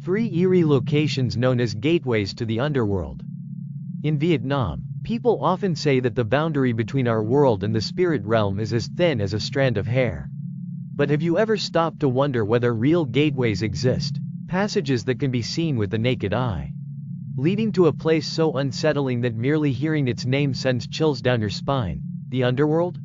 3 eerie locations known as gateways to the underworld. In Vietnam, people often say that the boundary between our world and the spirit realm is as thin as a strand of hair. But have you ever stopped to wonder whether real gateways exist, passages that can be seen with the naked eye, leading to a place so unsettling that merely hearing its name sends chills down your spine, the underworld?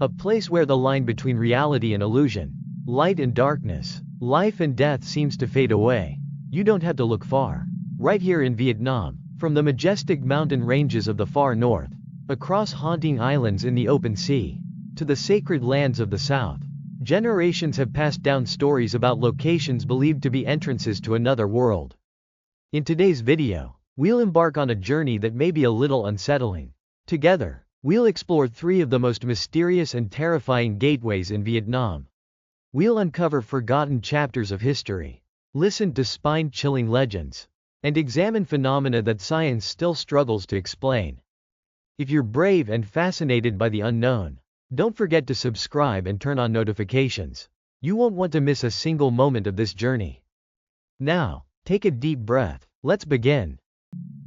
A place where the line between reality and illusion, light and darkness, life and death seems to fade away. You don't have to look far. Right here in Vietnam, from the majestic mountain ranges of the far north, across haunting islands in the open sea, to the sacred lands of the south, generations have passed down stories about locations believed to be entrances to another world. In today's video, we'll embark on a journey that may be a little unsettling. Together, we'll explore 3 of the most mysterious and terrifying gateways in Vietnam. We'll uncover forgotten chapters of history, listen to spine-chilling legends, and examine phenomena that science still struggles to explain. If you're brave and fascinated by the unknown, don't forget to subscribe and turn on notifications. You won't want to miss a single moment of this journey. Now, take a deep breath. Let's begin.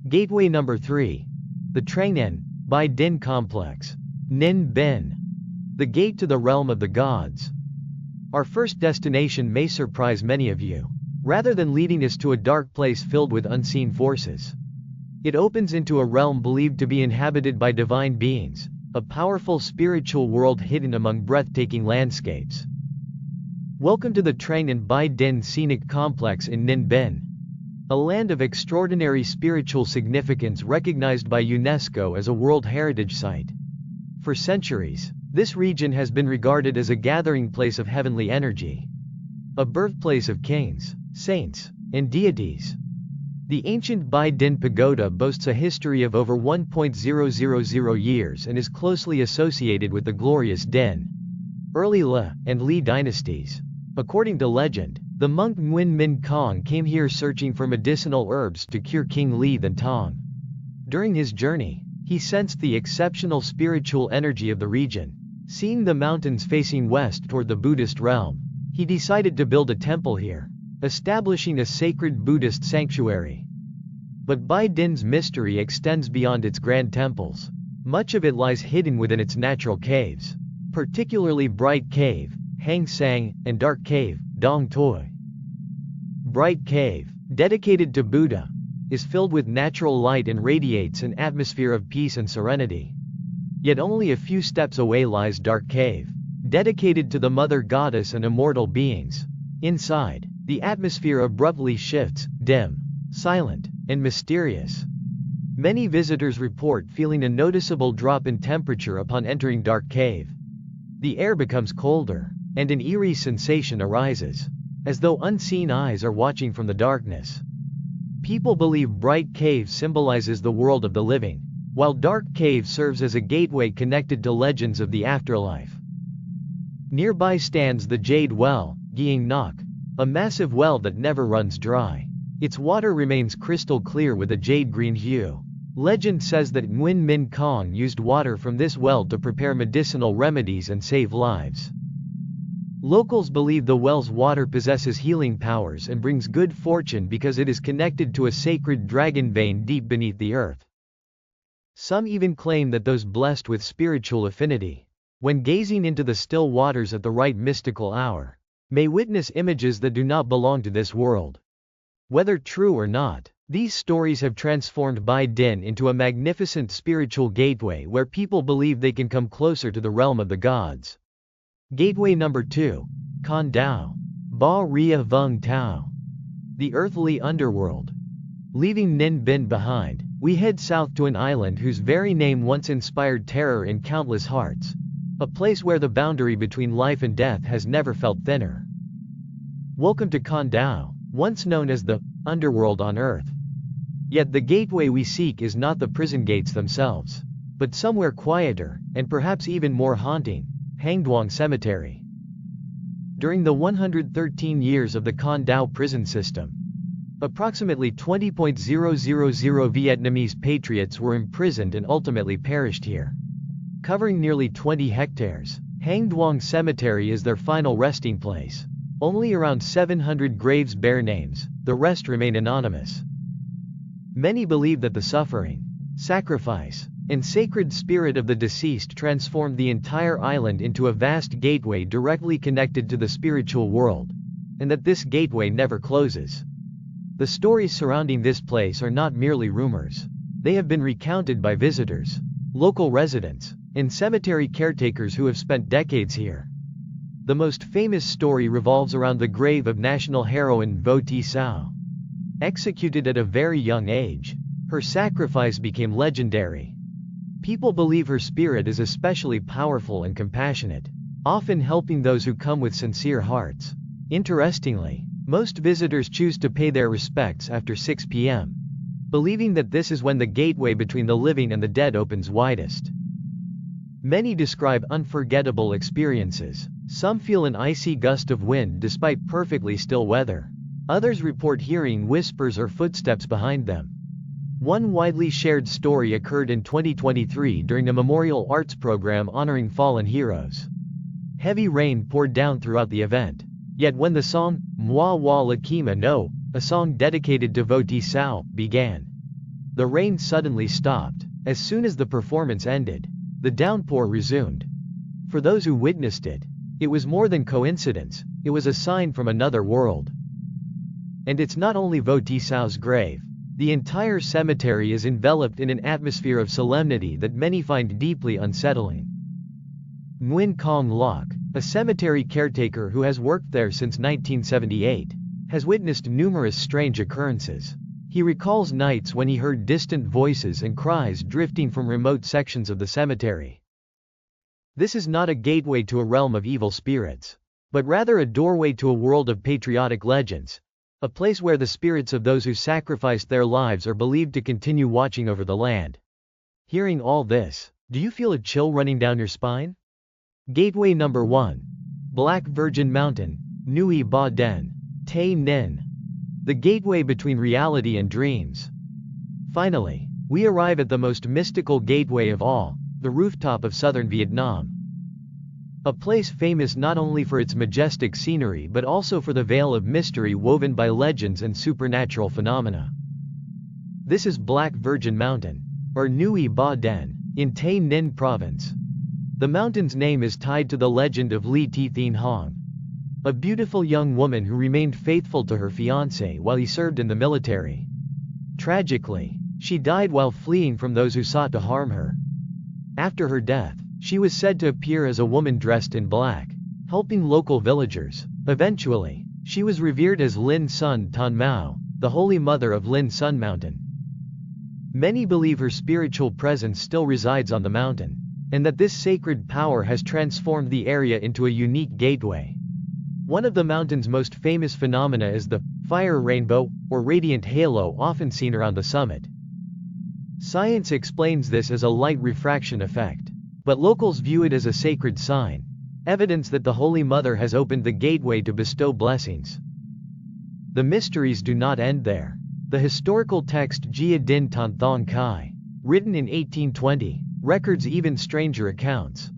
Gateway number 3. The Trang Ninh by Dinh Complex. Ninh Binh. The gate to the realm of the gods. Our first destination may surprise many of you. Rather than leading us to a dark place filled with unseen forces, it opens into a realm believed to be inhabited by divine beings, a powerful spiritual world hidden among breathtaking landscapes. Welcome to the Trang Ninh by Dinh Scenic Complex in Ninh Binh, a land of extraordinary spiritual significance recognized by UNESCO as a World Heritage Site. For centuries, this region has been regarded as a gathering place of heavenly energy, a birthplace of kings, saints, and deities. The ancient Bai Dinh Pagoda boasts a history of over 1,000 years and is closely associated with the glorious Dinh, early La, and Li dynasties. According to legend, the monk Nguyen Minh Kong came here searching for medicinal herbs to cure King Li Then Tong. During his journey, he sensed the exceptional spiritual energy of the region. Seeing the mountains facing west toward the Buddhist realm, he decided to build a temple here, establishing a sacred Buddhist sanctuary. But Bai Dinh's mystery extends beyond its grand temples. Much of it lies hidden within its natural caves, particularly Bright Cave, Hang Sang, and Dark Cave, Dong Toi. Bright Cave, dedicated to Buddha, is filled with natural light and radiates an atmosphere of peace and serenity. Yet only a few steps away lies Dark Cave, dedicated to the Mother Goddess and immortal beings. Inside, the atmosphere abruptly shifts, dim, silent, and mysterious. Many visitors report feeling a noticeable drop in temperature upon entering Dark Cave. The air becomes colder, and an eerie sensation arises, as though unseen eyes are watching from the darkness. People believe Bright Cave symbolizes the world of the living, while Dark Cave serves as a gateway connected to legends of the afterlife. Nearby stands the Jade Well, Giang Nok, a massive well that never runs dry. Its water remains crystal clear with a jade-green hue. Legend says that Nguyen Minh Kong used water from this well to prepare medicinal remedies and save lives. Locals believe the well's water possesses healing powers and brings good fortune because it is connected to a sacred dragon vein deep beneath the earth. Some even claim that those blessed with spiritual affinity, when gazing into the still waters at the right mystical hour, may witness images that do not belong to this world. Whether true or not, these stories have transformed Bai Dinh into a magnificent spiritual gateway where people believe they can come closer to the realm of the gods. Gateway number 2, Con Dao, Ba Ria Vung Tao. The earthly underworld. Leaving Ninh Binh behind, we head south to an island whose very name once inspired terror in countless hearts. A place where the boundary between life and death has never felt thinner. Welcome to Con Dao, once known as the underworld on Earth. Yet the gateway we seek is not the prison gates themselves, but somewhere quieter, and perhaps even more haunting, Hang Duong Cemetery. During the 113 years of the Con Dao prison system, approximately 20,000 Vietnamese patriots were imprisoned and ultimately perished here. Covering nearly 20 hectares, Hang Duong Cemetery is their final resting place. Only around 700 graves bear names, the rest remain anonymous. Many believe that the suffering, sacrifice, and sacred spirit of the deceased transformed the entire island into a vast gateway directly connected to the spiritual world, and that this gateway never closes. The stories surrounding this place are not merely rumors. They have been recounted by visitors, local residents, and cemetery caretakers who have spent decades here. The most famous story revolves around the grave of national heroine Vo Ti Sao. Executed at a very young age, her sacrifice became legendary. People believe her spirit is especially powerful and compassionate, often helping those who come with sincere hearts. Interestingly, most visitors choose to pay their respects after 6 p.m., believing that this is when the gateway between the living and the dead opens widest. Many describe unforgettable experiences. Some feel an icy gust of wind despite perfectly still weather. Others report hearing whispers or footsteps behind them. One widely shared story occurred in 2023 during a memorial arts program honoring fallen heroes. Heavy rain poured down throughout the event. Yet when the song, Mwa Wa Lakima No, a song dedicated to Vo Ti Sao, began, the rain suddenly stopped. As soon as the performance ended, the downpour resumed. For those who witnessed it, it was more than coincidence, it was a sign from another world. And it's not only Vo Ti Sao's grave. The entire cemetery is enveloped in an atmosphere of solemnity that many find deeply unsettling. Nguyen Kong Lok, a cemetery caretaker who has worked there since 1978, has witnessed numerous strange occurrences. He recalls nights when he heard distant voices and cries drifting from remote sections of the cemetery. This is not a gateway to a realm of evil spirits, but rather a doorway to a world of patriotic legends, a place where the spirits of those who sacrificed their lives are believed to continue watching over the land. Hearing all this, do you feel a chill running down your spine? Gateway number 1. Black Virgin Mountain, Nui Ba Den, Tay Nin. The gateway between reality and dreams. Finally, we arrive at the most mystical gateway of all, the rooftop of southern Vietnam. A place famous not only for its majestic scenery but also for the veil of mystery woven by legends and supernatural phenomena. This is Black Virgin Mountain, or Nui Ba Den, in Tay Ninh province. The mountain's name is tied to the legend of Li Ti Thien Hong, a beautiful young woman who remained faithful to her fiancé while he served in the military. Tragically, she died while fleeing from those who sought to harm her. After her death, she was said to appear as a woman dressed in black, helping local villagers. Eventually, she was revered as Lin Sun Tan Mao, the Holy Mother of Lin Sun Mountain. Many believe her spiritual presence still resides on the mountain, and that this sacred power has transformed the area into a unique gateway. One of the mountain's most famous phenomena is the fire rainbow, or radiant halo often seen around the summit. Science explains this as a light refraction effect, but locals view it as a sacred sign, evidence that the Holy Mother has opened the gateway to bestow blessings. The mysteries do not end there. The historical text Jia Din Tan Thong Kai, written in 1820, records even stranger accounts.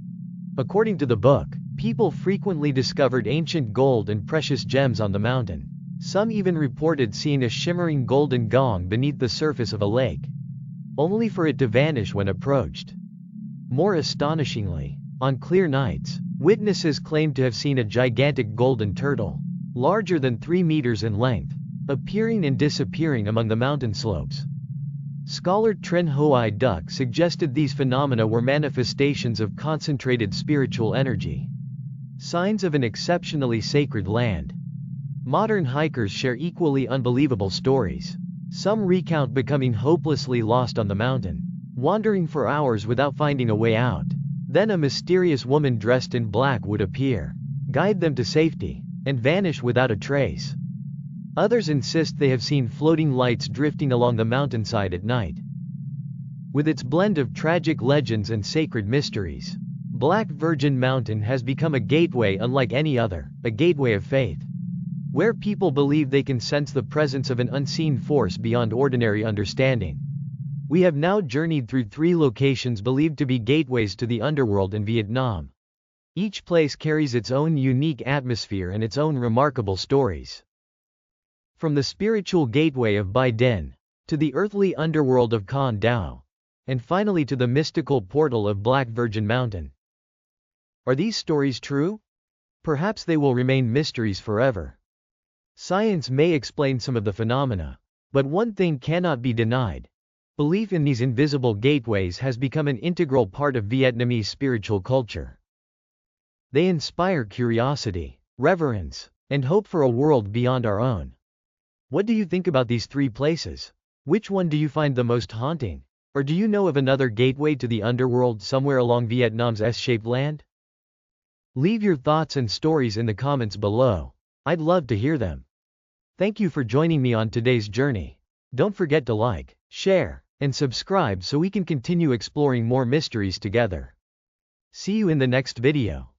According to the book, people frequently discovered ancient gold and precious gems on the mountain. Some even reported seeing a shimmering golden gong beneath the surface of a lake, only for it to vanish when approached. More astonishingly, on clear nights, witnesses claimed to have seen a gigantic golden turtle, larger than 3 meters in length, appearing and disappearing among the mountain slopes. Scholar Trin Hoai Duc suggested these phenomena were manifestations of concentrated spiritual energy, signs of an exceptionally sacred land. Modern hikers share equally unbelievable stories. Some recount becoming hopelessly lost on the mountain, wandering for hours without finding a way out. Then a mysterious woman dressed in black would appear, guide them to safety, and vanish without a trace. Others insist they have seen floating lights drifting along the mountainside at night. With its blend of tragic legends and sacred mysteries, Black Virgin Mountain has become a gateway unlike any other, a gateway of faith, where people believe they can sense the presence of an unseen force beyond ordinary understanding. We have now journeyed through 3 locations believed to be gateways to the underworld in Vietnam. Each place carries its own unique atmosphere and its own remarkable stories. From the spiritual gateway of Bai Den, to the earthly underworld of Con Dao, and finally to the mystical portal of Black Virgin Mountain. Are these stories true? Perhaps they will remain mysteries forever. Science may explain some of the phenomena, but one thing cannot be denied. Belief in these invisible gateways has become an integral part of Vietnamese spiritual culture. They inspire curiosity, reverence, and hope for a world beyond our own. What do you think about these three places? Which one do you find the most haunting? Or do you know of another gateway to the underworld somewhere along Vietnam's S-shaped land? Leave your thoughts and stories in the comments below. I'd love to hear them. Thank you for joining me on today's journey. Don't forget to like, share, and subscribe so we can continue exploring more mysteries together. See you in the next video.